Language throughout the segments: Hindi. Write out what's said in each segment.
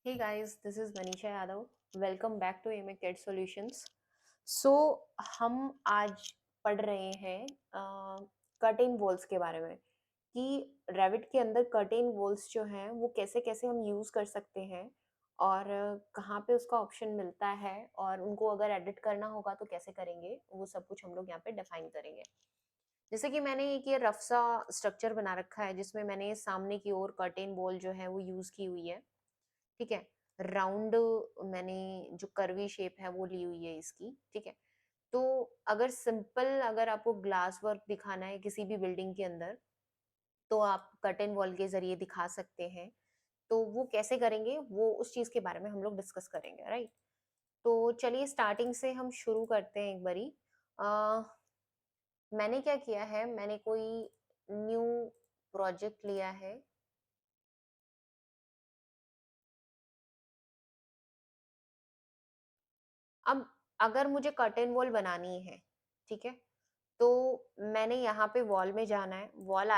Hey guys, this is Manisha Yadav. Welcome back to AMA CAD Solutions. So हम आज पढ़ रहे हैं कर्टेन वॉल्स के बारे में कि रेविट के अंदर कर्टेन वॉल्स जो हैं वो कैसे कैसे हम यूज़ कर सकते हैं और कहाँ पे उसका ऑप्शन मिलता है और उनको अगर एडिट करना होगा तो कैसे करेंगे वो सब कुछ हम लोग यहाँ पे डिफाइन करेंगे। जैसे कि मैंने एक ये रफ सा स्ट्रक्चर बना रखा है जिसमें मैंने सामने की ओर कर्टेन वॉल जो है वो यूज़ की हुई है। ठीक है। राउंड मैंने जो कर्वी शेप है वो ली हुई है इसकी। ठीक है। तो अगर आपको ग्लास वर्क दिखाना है किसी भी बिल्डिंग के अंदर तो आप कर्टेन वॉल के जरिए दिखा सकते हैं। तो वो कैसे करेंगे वो उस चीज के बारे में हम लोग डिस्कस करेंगे, राइट। तो चलिए स्टार्टिंग से हम शुरू करते हैं एक बारी। अ, मैंने क्या किया है, मैंने कोई न्यू प्रोजेक्ट लिया है। अब अगर मुझे कर्टेन वॉल बनानी है, ठीक है, तो मैंने यहाँ पे वॉल में जाना है, वॉल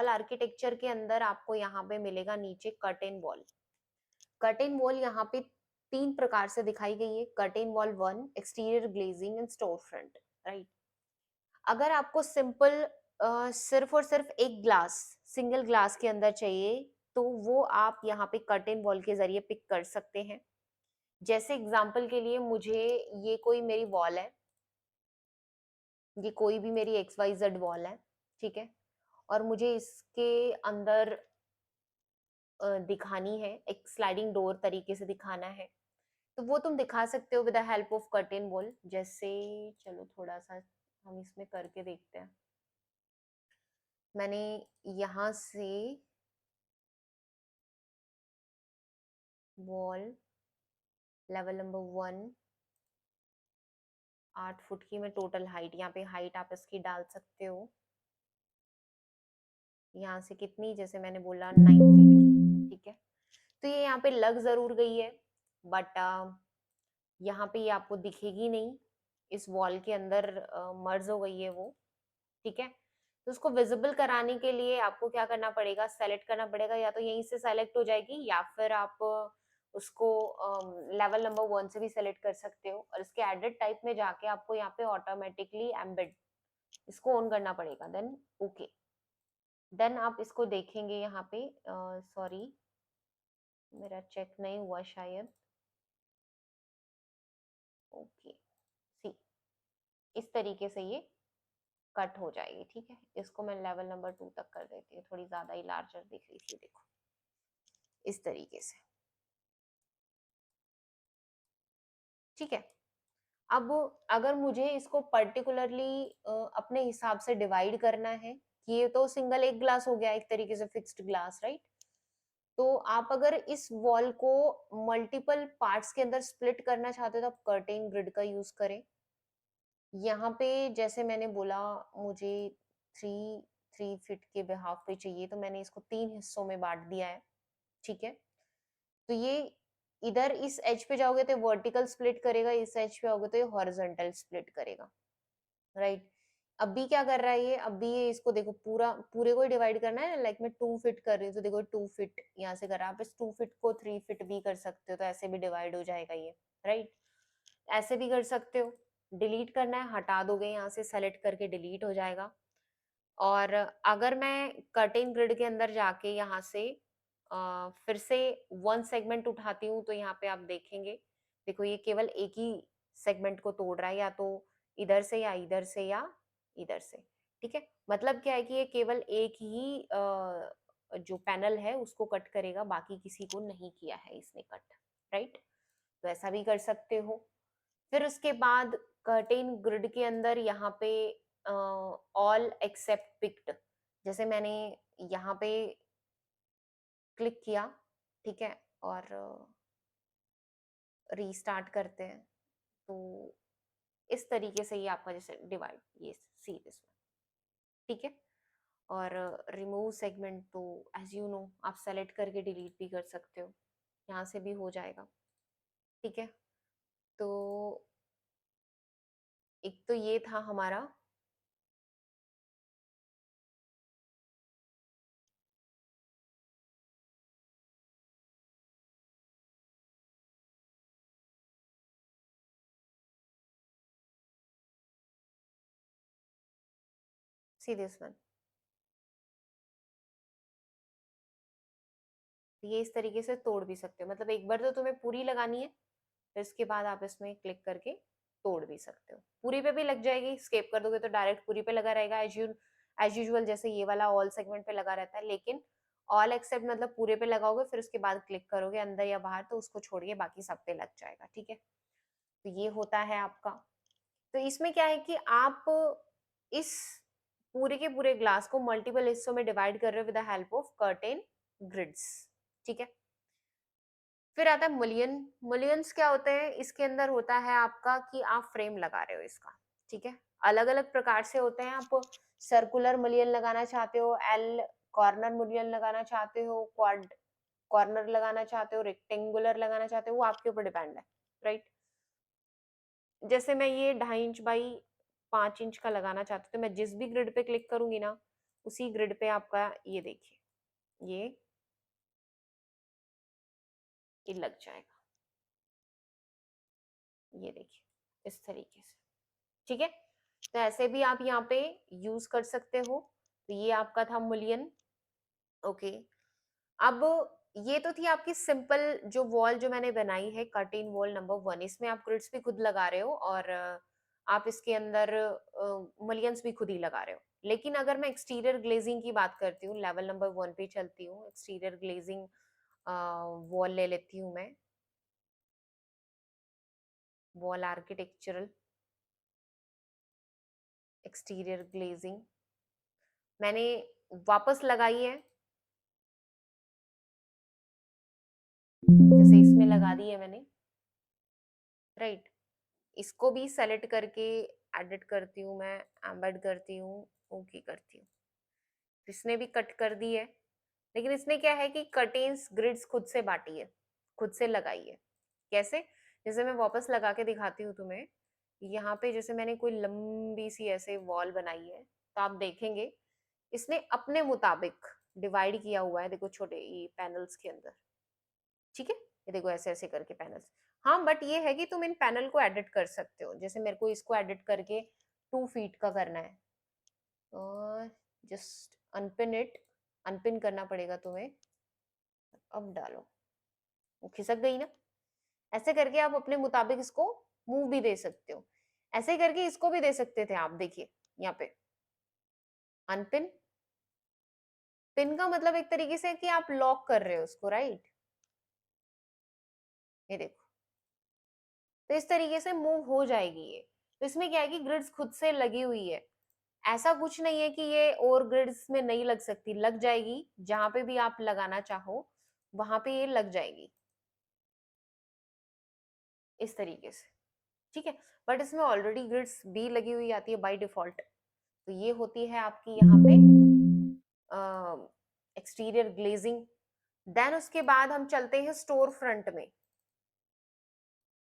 आर्किटेक्चर के अंदर आपको यहाँ पे मिलेगा नीचे कर्टेन वॉल। कर्टेन वॉल यहाँ पे तीन प्रकार से दिखाई गई है। Curtain wall one, exterior glazing and store front, right. अगर आपको सिंपल सिर्फ और सिर्फ एक ग्लास, सिंगल ग्लास के अंदर चाहिए तो वो आप यहाँ पे कर्टेन वॉल के जरिए पिक कर सकते हैं। जैसे एग्जांपल के लिए मुझे ये कोई मेरी वॉल है, ये कोई भी मेरी एक्स वाई जेड वॉल है, ठीक है, और मुझे इसके अंदर दिखानी है, एक स्लाइडिंग डोर तरीके से दिखाना है, तो वो तुम दिखा सकते हो with the help of curtain wall. जैसे चलो थोड़ा सा हम इसमें करके देखते हैं। मैंने यहाँ से वॉल लेवल नंबर 1, 8 फुट की मैं टोटल हाइट, यहाँ पे हाइट आप इसकी डाल सकते हो। यहाँ से कितनी, जैसे मैंने बोला 9 फीट की, ठीक है। तो ये यहाँ पे लग जरूर गई है, बट यहाँ पे ये आपको दिखेगी नहीं, इस वॉल के अंदर मर्ज हो गई है वो, ठीक है। तो उसको विजिबल कराने के लिए आपको क्या करना पड़ेगा, सेलेक्ट करना पड़ेगा, या तो यहीं से सेलेक्ट हो जाएगी या फिर आप उसको लेवल नंबर 1 से भी सेलेक्ट कर सकते हो, और इसके एडिट टाइप में जाके आपको यहाँ पे ऑटोमेटिकली एम्बेड इसको ऑन करना पड़ेगा। देन ओके, देन आप इसको देखेंगे यहाँ पे। सॉरी, मेरा चेक नहीं हुआ शायद। ओके, सी, इस तरीके से ये कट हो जाएगी, ठीक है। इसको मैं लेवल नंबर 2 तक कर देती हूँ, थोड़ी ज्यादा ही लार्जर दिख रही थी, देखो इस तरीके से, ठीक है। अब अगर मुझे इसको पर्टिकुलरली अपने हिसाब से डिवाइड करना है, कि ये तो सिंगल एक ग्लास हो गया, एक तरीके से फिक्स्ड ग्लास, राइट। तो आप अगर इस वॉल को मल्टीपल पार्ट्स के अंदर स्प्लिट करना चाहते हो तो आप कर्टेन ग्रिड का यूज करें। यहाँ पे जैसे मैंने बोला मुझे 3 3 फीट के बिहाफ पे चाहिए, तो मैंने इसको 3 हिस्सों में बांट दिया है, ठीक है। तो ये इधर इस एज पे जाओगे तो वर्टिकल स्प्लिट करेगा, इस एज पे आओगे तो ये हॉरिजॉन्टल स्प्लिट करेगा, राइट। अभी क्या कर रहा है ये, अभी ये इसको देखो, पूरा पूरे को ही डिवाइड करना है, लाइक मैं 2 फीट कर रही हूँ तो देखो 2 फीट यहाँ से कर रहा है, आप इस 2 फीट को 3 फीट भी कर सकते हो, तो ऐसे भी डिवाइड हो जाएगा ये, राइट। ऐसे भी कर सकते हो। डिलीट करना है, हटा दोगे यहाँ से, सेलेक्ट करके डिलीट हो जाएगा। और अगर मैं कटिंग ग्रिड के अंदर जाके यहाँ से फिर से वन सेगमेंट उठाती हूँ तो यहाँ पे आप देखेंगे, देखो ये केवल एक ही सेगमेंट को तोड़ रहा है, या तो इधर से या इधर से या इधर से, ठीक है। मतलब क्या है कि ये केवल एक ही जो पैनल है उसको कट करेगा, बाकी किसी को नहीं किया है इसने कट, राइट। तो ऐसा भी कर सकते हो। फिर उसके बाद कर्टेन ग्रिड के अंदर यहाँ पे ऑल एक्सेप्ट पिक्ड, जैसे मैंने यहाँ पे क्लिक किया, ठीक है, और रीस्टार्ट करते हैं, तो इस तरीके से ये आपका जैसे डिवाइड, ये सी दिस वन, ठीक है। और रिमूव सेगमेंट तो एज यू नो आप सेलेक्ट करके डिलीट भी कर सकते हो, यहाँ से भी हो जाएगा, ठीक है। तो एक तो ये था हमारा सी दिस वन, ये इस तरीके से तोड़ भी सकते हो, मतलब एक बार तो तुम्हें पूरी लगानी है, फिर इसके बाद आप इसमें क्लिक करके तोड़ भी सकते हो। पूरी पे भी लग जाएगी, स्केप कर दोगे तो डायरेक्ट पूरी पे लगा रहेगा एज यूजुअल, जैसे ये वाला ऑल सेगमेंट पे लगा रहता है, लेकिन ऑल एक्सेप्ट मतलब पूरे पे लगाओगे, फिर उसके बाद क्लिक करोगे अंदर या बाहर तो उसको छोड़ के बाकी सब पे लग जाएगा, ठीक है। तो ये होता है आपका। तो इसमें क्या है कि आप इस पूरे के पूरे ग्लास को मल्टीपल हिस्सों में डिवाइड कर रहे हो with the help of curtain grids, ठीक है। फिर आता है मुलियन। मुलियंस क्या होते हैं, इसके अंदर होता है आपका कि आप फ्रेम लगा रहे हो इसका, ठीक है। अलग अलग प्रकार से होते हैं, आप सर्कुलर मुलियन लगाना चाहते हो, एल कॉर्नर मुलियन लगाना चाहते हो, क्वाड कॉर्नर लगाना चाहते हो, रेक्टेंगुलर लगाना चाहते हो, वो आपके ऊपर डिपेंड है, राइट। जैसे मैं ये 2.5 इंच बाई 5 इंच का लगाना चाहती हूँ, तो मैं जिस भी ग्रिड पे क्लिक करूंगी ना, उसी ग्रिड पे आपका ये देखिए ये लग जाएगा, ये देखिए इस तरीके से, ठीक है। तो ऐसे भी आप यहाँ पे यूज कर सकते हो। तो ये आपका था मुलियन, ओके। अब ये तो थी आपकी सिंपल जो वॉल जो मैंने बनाई है, कर्टेन वॉल नंबर 1। इसमें आप ग्रिड्स भी खुद लगा रहे हो और आप इसके अंदर मलियंस भी खुद ही लगा रहे हो। लेकिन अगर मैं एक्सटीरियर ग्लेजिंग की बात करती हूँ, लेवल नंबर 1 पे चलती हूँ, एक्सटीरियर ग्लेजिंग वॉल ले लेती हूँ मैं, वॉल आर्किटेक्चरल एक्सटीरियर ग्लेजिंग मैंने वापस लगाई है, जैसे इसमें लगा दी है मैंने, राइट। इसको भी सेलेक्ट करके एडिट करती हूँ मैं, एम्बेड करती हूँ, ओके करती हूँ। इसने भी कट कर दी है, लेकिन इसने क्या है कि कटेन्स ग्रिड्स खुद से बांटी है, खुद से लगाई है। कैसे, जैसे मैं वापस लगा के दिखाती हूँ तुम्हें। यहाँ पे जैसे मैंने कोई लंबी सी ऐसे वॉल बनाई है, तो आप देखेंगे इसने अपने मुताबिक डिवाइड किया हुआ है, देखो छोटे ये पैनल्स के अंदर, ठीक है। ये देखो ऐसे ऐसे करके पैनल्स। हाँ, बट ये है कि तुम इन पैनल को एडिट कर सकते हो, जैसे मेरे को इसको एडिट करके 2 फीट का करना है, और जस्ट अनपिन इट, अनपिन करना पड़ेगा तुम्हें। अब डालो, वो खिसक गई ना। ऐसे करके आप अपने मुताबिक इसको मूव भी दे सकते हो। ऐसे करके इसको भी दे सकते थे आप, देखिए यहाँ पे अनपिन, पिन का मतलब एक तरीके से कि आप लॉक कर रहे हो उसको, राइट। ये देखो, तो इस तरीके से मूव हो जाएगी ये। तो इसमें क्या है कि ग्रिड्स खुद से लगी हुई है, ऐसा कुछ नहीं है कि ये और ग्रिड्स में नहीं लग सकती, लग जाएगी, जहां पे भी आप लगाना चाहो वहां पे ये लग जाएगी इस तरीके से, ठीक है। बट इसमें ऑलरेडी ग्रिड्स भी लगी हुई आती है बाय डिफॉल्ट। तो ये होती है आपकी यहाँ पे एक्सटीरियर ग्लेजिंग। देन उसके बाद हम चलते हैं स्टोर फ्रंट में।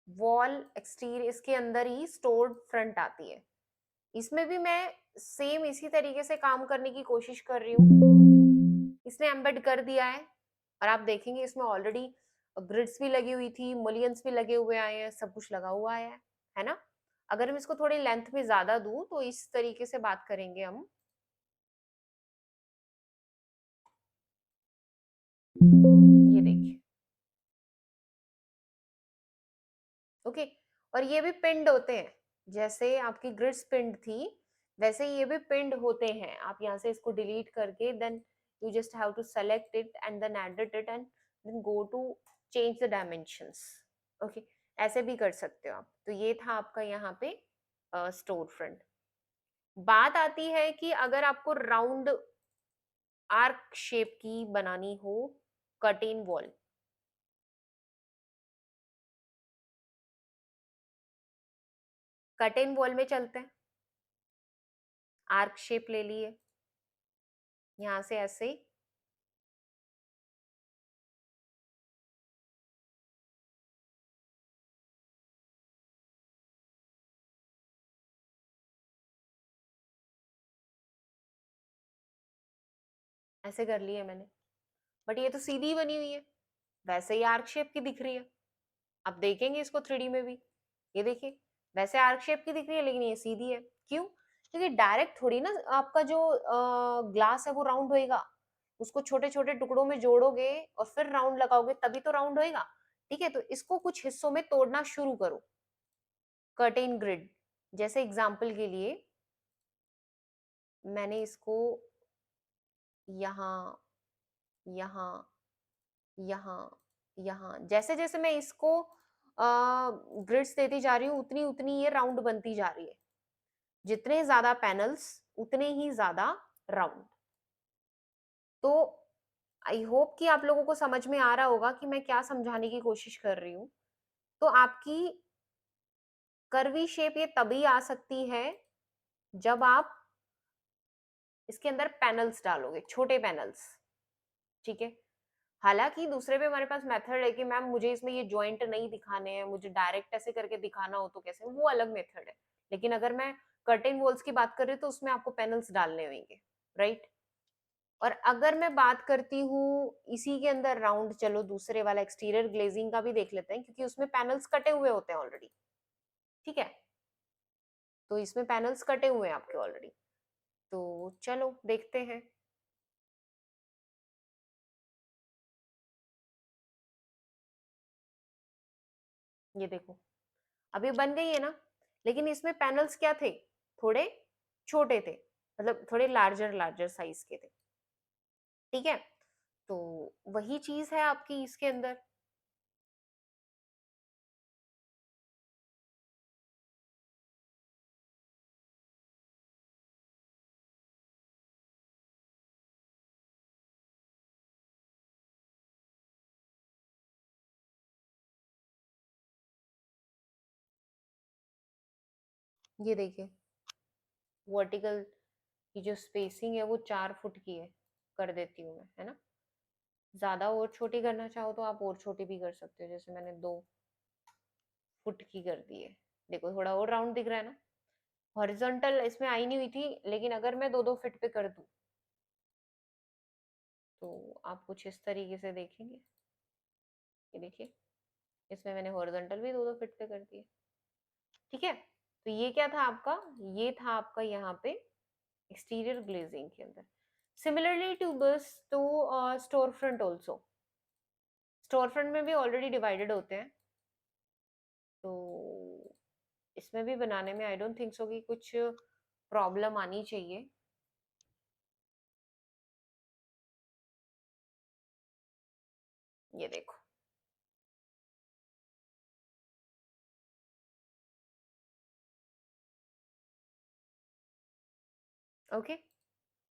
वॉल एक्सटीरियर इसके अंदर ही स्टोर फ्रंट आती है। इसमें भी मैं सेम इसी तरीके से काम करने की कोशिश कर रही हूँ। इसने एम्बेड कर दिया है और आप देखेंगे इसमें ऑलरेडी ग्रिड्स भी लगी हुई थी, मुलियंस भी लगे हुए आए हैं, सब कुछ लगा हुआ है ना। अगर हम इसको थोड़ी लेंथ में ज्यादा दूं तो इस तरीके से बात करेंगे हम, ये देखिए, ओके। और ये भी पिंड होते हैं, जैसे आपकी ग्रिड्स पिंड थी वैसे ये भी पिंड होते हैं। आप यहाँ से इसको डिलीट करके then you just have to select it and then edit it and then go to change the dimensions, okay. ऐसे भी कर सकते हो आप। तो ये था आपका यहाँ पे स्टोर फ्रंट। बात आती है कि अगर आपको राउंड आर्क शेप की बनानी हो कर्टेन वॉल, कर्टेन वॉल में चलते हैं। आर्क शेप ले लिए, यहाँ से ऐसे ऐसे कर लिए मैंने, बट ये तो सीधी बनी हुई है, वैसे ही आर्क शेप की दिख रही है। आप देखेंगे इसको 3D में भी, ये देखिए वैसे आर्क शेप की दिख रही है लेकिन ये सीधी है। क्यों? क्योंकि डायरेक्ट थोड़ी ना आपका जो ग्लास है वो राउंड होएगा, उसको छोटे छोटे टुकड़ों में जोड़ोगे और फिर राउंड लगाओगे तभी तो राउंड होएगा। ठीक है, तो इसको कुछ हिस्सों में तोड़ना शुरू करो। कर्टेन ग्रिड, जैसे एग्जांपल के लिए मैंने इसको यहाँ, यहाँ, यहाँ, यहाँ, जैसे जैसे मैं इसको ग्रिड्स देती जा रही हूँ उतनी उतनी ये राउंड बनती जा रही है। जितने ज्यादा पैनल्स उतने ही ज्यादा राउंड। तो आई होप कि आप लोगों को समझ में आ रहा होगा कि मैं क्या समझाने की कोशिश कर रही हूँ। तो आपकी कर्वी शेप ये तभी आ सकती है जब आप इसके अंदर पैनल्स डालोगे, छोटे पैनल्स। ठीक है, हालांकि दूसरे पे हमारे पास मेथड है कि मैम मुझे इसमें ये जॉइंट नहीं दिखाने हैं, मुझे डायरेक्ट ऐसे करके दिखाना हो तो कैसे, वो अलग मेथड है। लेकिन अगर मैं कर्टेन वॉल्स की बात कर रही हूँ तो उसमें आपको पैनल्स डालने होंगे, राइट। और अगर मैं बात करती हूँ इसी के अंदर राउंड, चलो दूसरे वाला एक्सटीरियर ग्लेजिंग का भी देख लेते हैं क्योंकि उसमें पैनल्स कटे हुए होते हैं ऑलरेडी। ठीक है, तो इसमें पैनल्स कटे हुए हैं आपके ऑलरेडी, तो चलो देखते हैं। ये देखो अभी बन गई है ना, लेकिन इसमें पैनल्स क्या थे, थोड़े छोटे थे, मतलब थोड़े लार्जर लार्जर साइज के थे। ठीक है, तो वही चीज है आपकी इसके अंदर। ये देखिए वर्टिकल की जो स्पेसिंग है वो 4 फुट की है, कर देती हूँ मैं, है ना। ज्यादा और छोटी करना चाहो तो आप और छोटी भी कर सकते हो, जैसे मैंने 2 फुट की कर दी है। देखो थोड़ा और राउंड दिख रहा है ना। हॉरिजॉन्टल इसमें आई नहीं हुई थी, लेकिन अगर मैं 2-2 फीट पे कर दूं तो आप कुछ इस तरीके से देखेंगे। ये देखिए इसमें मैंने हॉरिजॉन्टल भी 2-2 फीट पे कर दिए। ठीक है, तो ये क्या था आपका, ये था आपका यहाँ पे एक्सटीरियर ग्लेजिंग के अंदर। Similarly to this to store front also, store front में भी ऑलरेडी डिवाइडेड होते हैं, तो इसमें भी बनाने में आई डोंट थिंक सो कि कुछ प्रॉब्लम आनी चाहिए। ये देखो ओके,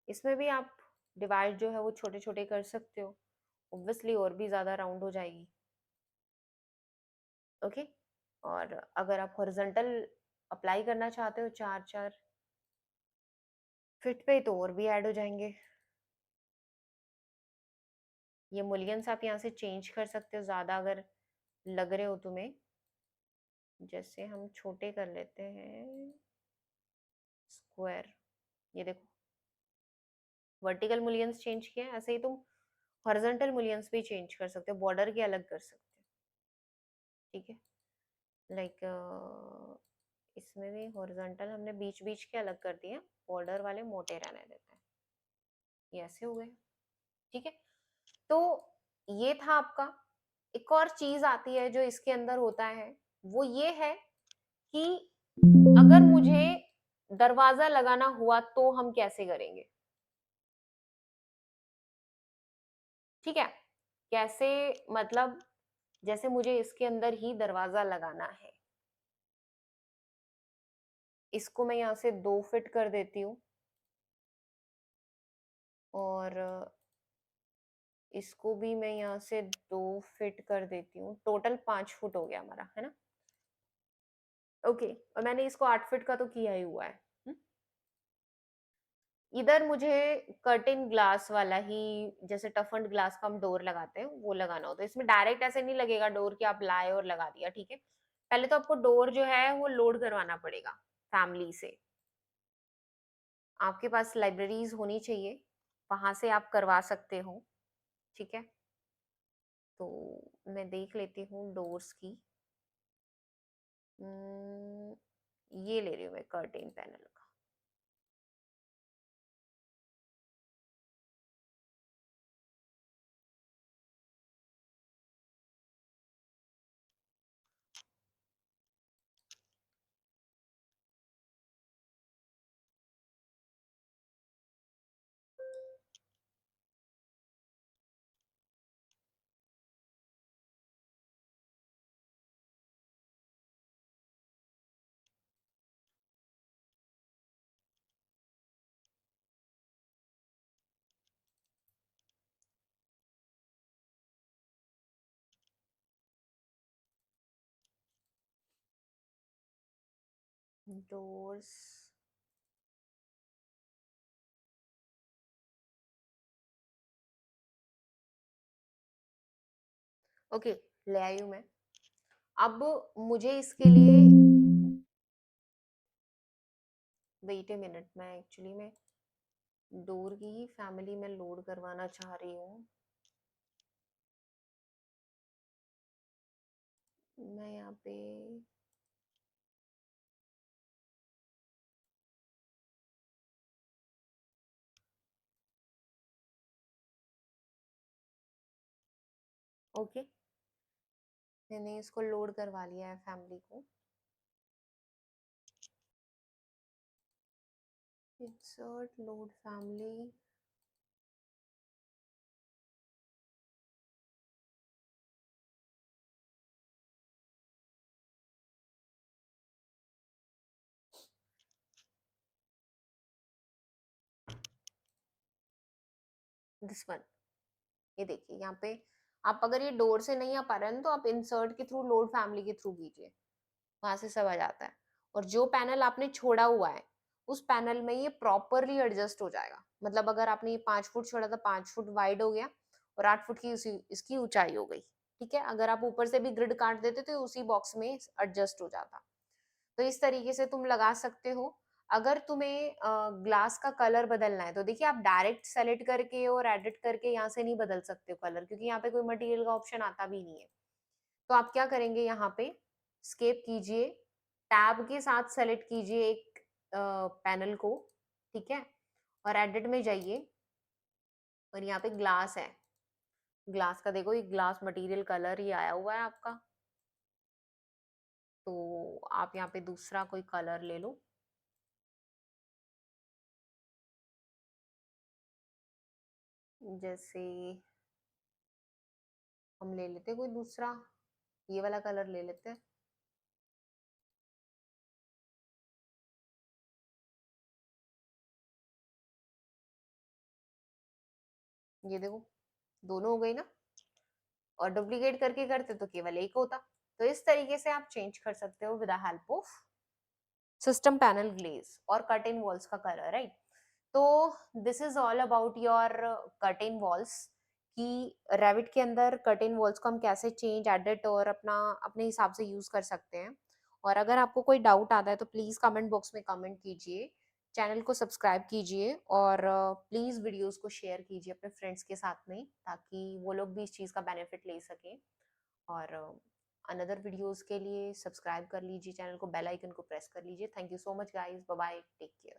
इसमें भी आप डिवाइड जो है वो छोटे छोटे कर सकते हो, ऑब्वियसली और भी ज्यादा राउंड हो जाएगी। ओके, और अगर आप हॉरिजॉन्टल अप्लाई करना चाहते हो 4-4 फीट पे तो और भी ऐड हो जाएंगे। ये मुलियंस आप यहाँ से चेंज कर सकते हो ज्यादा अगर लग रहे हो तुम्हें। जैसे हम छोटे कर लेते हैं स्क्वायर। ये देखो वर्टिकल मुलियंस चेंज किया है, ऐसे ही तुम हॉरिजॉन्टल मुलियंस भी चेंज कर सकते हो, बॉर्डर के अलग कर सकते हो। ठीक है, लाइक इसमें भी हॉरिजॉन्टल हमने बीच बीच के अलग कर दिए, बॉर्डर वाले मोटे रहने देते हैं। ये ऐसे हो गए। ठीक है, तो ये था आपका। एक और चीज आती है जो इसके अंदर होता है, वो ये है कि अगर मुझे दरवाजा लगाना हुआ तो हम कैसे करेंगे। ठीक है, कैसे मतलब, जैसे मुझे इसके अंदर ही दरवाजा लगाना है, इसको मैं यहाँ से 2 फीट कर देती हूँ और इसको भी मैं यहाँ से 2 फीट कर देती हूँ, टोटल 5 फुट हो गया हमारा, है ना। ओके, और मैंने इसको 8 फीट का तो किया ही हुआ है। इधर मुझे कर्टेन ग्लास वाला ही, जैसे टफन्ड ग्लास का हम डोर लगाते हैं वो लगाना होता है। इसमें डायरेक्ट ऐसे नहीं लगेगा डोर कि आप लाए और लगा दिया। ठीक है, पहले तो आपको डोर जो है वो लोड करवाना पड़ेगा फैमिली से। आपके पास लाइब्रेरीज होनी चाहिए, वहां से आप करवा सकते हो। ठीक है, तो मैं देख लेती हूँ डोर्स की। ये ले रही हूँ मैं कर्टेन पैनल का। डोर्स, ओके, ले आई हूं मैं। अब मुझे इसके लिए, वेट ए मिनट, मैं एक्चुअली में डोर की ही फैमिली में लोड करवाना चाह रही हूँ। मैं यहाँ पे ओके, मैंने इसको लोड करवा लिया है फैमिली को। Insert load family, this one. ये देखिए यहाँ पे, आप अगर ये डोर से नहीं आ पा रहे हैं तो आप इंसर्ट के थ्रू, लोड फैमिली के थ्रू कीजिए, वहां से सब आ जाता है। और जो पैनल आपने छोड़ा हुआ है उस पैनल में ये प्रॉपरली एडजस्ट हो जाएगा। मतलब अगर आपने ये 5 फुट छोड़ा था, 5 फुट वाइड हो गया और 8 फुट की इसकी ऊंचाई हो गई। ठीक है, अगर आप ऊपर से भी ग्रिड काट देते तो उसी बॉक्स में एडजस्ट हो जाता। तो इस तरीके से तुम लगा सकते हो। अगर तुम्हें ग्लास का कलर बदलना है तो देखिए, आप डायरेक्ट सेलेक्ट करके और एडिट करके यहाँ से नहीं बदल सकते हो कलर, क्योंकि यहाँ पे कोई मटेरियल का ऑप्शन आता भी नहीं है। तो आप क्या करेंगे, यहाँ पे स्केप कीजिए, टैब के साथ सेलेक्ट कीजिए एक पैनल को, ठीक है, और एडिट में जाइए और यहाँ पे ग्लास है, ग्लास का देखो, ये ग्लास मटेरियल कलर ही आया हुआ है आपका। तो आप यहाँ पे दूसरा कोई कलर ले लो, जैसे हम ले लेते हैं कोई दूसरा, ये वाला कलर ले लेते हैं। ये देखो, दोनों हो गई ना, और डुप्लीकेट करके करते तो केवल एक होता। तो इस तरीके से आप चेंज कर सकते हो with the help of system panel glaze और कट इन वॉल्स का कलर, राइट। तो this is all about your cut in walls, कि रेविट के अंदर कट इन वॉल्स को हम कैसे चेंज, एडिट और अपना अपने हिसाब से यूज कर सकते हैं। और अगर आपको कोई डाउट आता है तो प्लीज कमेंट बॉक्स में कमेंट कीजिए, चैनल को सब्सक्राइब कीजिए और प्लीज वीडियोस को शेयर कीजिए अपने फ्रेंड्स के साथ में, ताकि वो लोग भी इस चीज का बेनिफिट ले सकें। और अनदर वीडियोस के लिए सब्सक्राइब कर लीजिए चैनल को, बेल आइकन को प्रेस कर लीजिए। Thank you so much guys, bye bye, take care.